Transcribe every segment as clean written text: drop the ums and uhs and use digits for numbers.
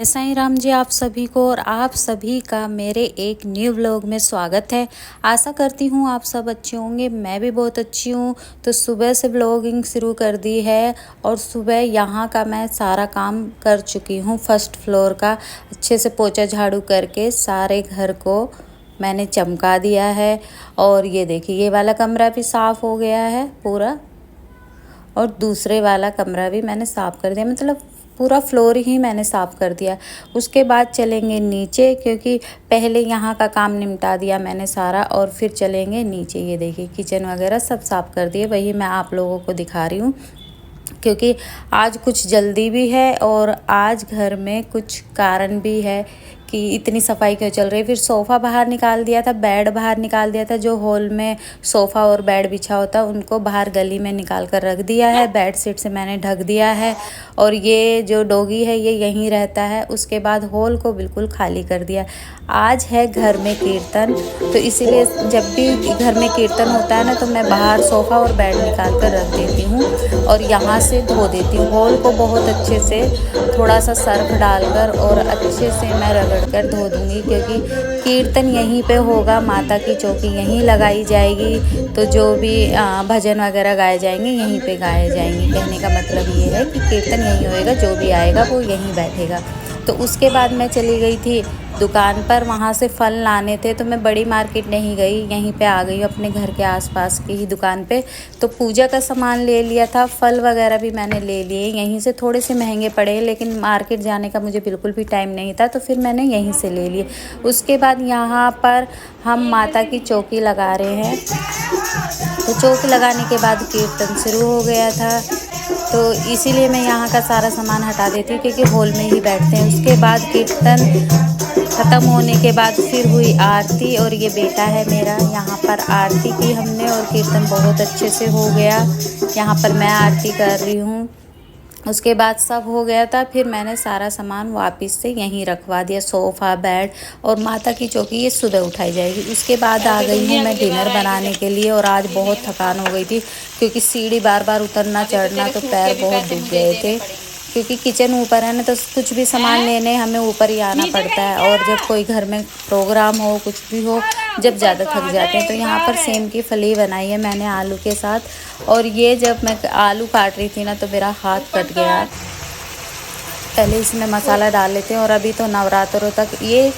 साईं राम जी आप सभी को और आप सभी का मेरे एक न्यू व्लॉग में स्वागत है। आशा करती हूँ आप सब अच्छे होंगे। मैं भी बहुत अच्छी हूँ। तो सुबह से व्लॉगिंग शुरू कर दी है और सुबह यहाँ का मैं सारा काम कर चुकी हूँ। फर्स्ट फ्लोर का अच्छे से पोछा झाड़ू करके सारे घर को मैंने चमका दिया है। और ये देखिए, ये वाला कमरा भी साफ़ हो गया है पूरा और दूसरे वाला कमरा भी मैंने साफ़ कर दिया, मतलब पूरा फ्लोर ही मैंने साफ़ कर दिया। उसके बाद चलेंगे नीचे, क्योंकि पहले यहाँ का काम निपटा दिया मैंने सारा और फिर चलेंगे नीचे। ये देखिए, किचन वगैरह सब साफ़ कर दिए, वही मैं आप लोगों को दिखा रही हूँ क्योंकि आज कुछ जल्दी भी है और आज घर में कुछ कारण भी है कि इतनी सफाई क्यों चल रही है। फिर सोफ़ा बाहर निकाल दिया था, बेड बाहर निकाल दिया था। जो हॉल में सोफ़ा और बेड बिछा होता उनको बाहर गली में निकाल कर रख दिया है। बेड शीट से मैंने ढक दिया है और ये जो डॉगी है ये यहीं रहता है। उसके बाद हॉल को बिल्कुल खाली कर दिया। आज है घर में कीर्तन, तो इसीलिए जब भी घर में कीर्तन होता है ना तो मैं बाहर सोफ़ा और बेड निकाल कर रख देती हूँ और यहाँ से धो देती हूँ। हॉल को बहुत अच्छे से थोड़ा सा सर्फ डालकर और अच्छे से मैं रगड़ कर धो दूँगी, क्योंकि कीर्तन यहीं पे होगा। माता की चौकी यहीं लगाई जाएगी, तो जो भी भजन वगैरह गाए जाएंगे यहीं पे गाए जाएंगे। कहने का मतलब ये है कि कीर्तन यहीं होएगा, जो भी आएगा वो यहीं बैठेगा। तो उसके बाद मैं चली गई थी दुकान पर, वहाँ से फल लाने थे। तो मैं बड़ी मार्केट नहीं गई, यहीं पे आ गई अपने घर के आसपास की ही दुकान पे। तो पूजा का सामान ले लिया था, फल वगैरह भी मैंने ले लिए। यहीं से थोड़े से महंगे पड़े, लेकिन मार्केट जाने का मुझे बिल्कुल भी टाइम नहीं था, तो फिर मैंने यहीं से ले लिए। उसके बाद यहाँ पर हम माता की चौकी लगा रहे हैं। तो चौकी लगाने के बाद कीर्तन शुरू हो गया था, तो इसीलिए मैं यहाँ का सारा सामान हटा देती हूँ, क्योंकि हॉल में ही बैठते हैं। उसके बाद कीर्तन ख़त्म होने के बाद फिर हुई आरती, और ये बेटा है मेरा। यहाँ पर आरती की हमने और कीर्तन बहुत अच्छे से हो गया। यहाँ पर मैं आरती कर रही हूँ। उसके बाद सब हो गया था, फिर मैंने सारा सामान वापस से यहीं रखवा दिया। सोफ़ा, बेड और माता की चौकी ये सुबह उठाई जाएगी। उसके बाद आ गई हूँ मैं डिनर बनाने के लिए, और आज बहुत थकान हो गई थी क्योंकि सीढ़ी बार बार उतरना चढ़ना, तो पैर बहुत दुख गए थे। क्योंकि किचन ऊपर है ना, तो कुछ भी सामान लेने हमें ऊपर ही आना पड़ता है। और जब कोई घर में प्रोग्राम हो, कुछ भी हो, जब ज़्यादा थक जाते हैं। तो यहाँ पर सेम की फली बनाई है मैंने आलू के साथ। और ये जब मैं आलू काट रही थी ना तो मेरा हाथ कट गया। पहले इसमें मसाला डाल लेते हैं। और अभी तो नवरात्रों तक, ये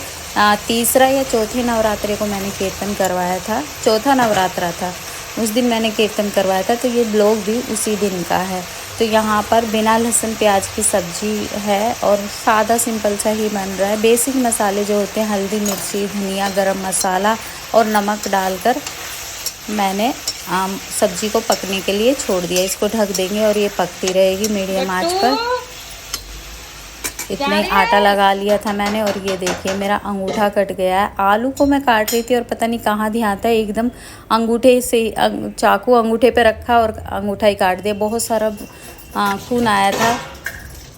तीसरा या चौथे नवरात्रे को मैंने कीर्तन करवाया था। चौथा नवरात्रा था, उस दिन मैंने कीर्तन करवाया था। तो ये ब्लॉग भी उसी दिन का है। तो यहाँ पर बिना लहसुन प्याज की सब्जी है और सादा सिंपल सा ही बन रहा है। बेसिक मसाले जो होते हैं, हल्दी, मिर्ची, धनिया, गरम मसाला और नमक डालकर मैंने सब्जी को पकने के लिए छोड़ दिया। इसको ढक देंगे और ये पकती रहेगी मीडियम आंच पर। इतना ही आटा लगा लिया था मैंने। और ये देखिए, मेरा अंगूठा कट गया है। आलू को मैं काट रही थी और पता नहीं कहाँ ध्यान था, एकदम अंगूठे से चाकू अंगूठे पे रखा और अंगूठा ही काट दिया। बहुत सारा खून आया था।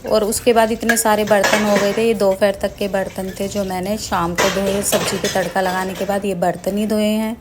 और उसके बाद इतने सारे बर्तन हो गए थे। ये दोपहर तक के बर्तन थे जो मैंने शाम को धोए। सब्जी के तड़का लगाने के बाद ये बर्तन ही धोए हैं।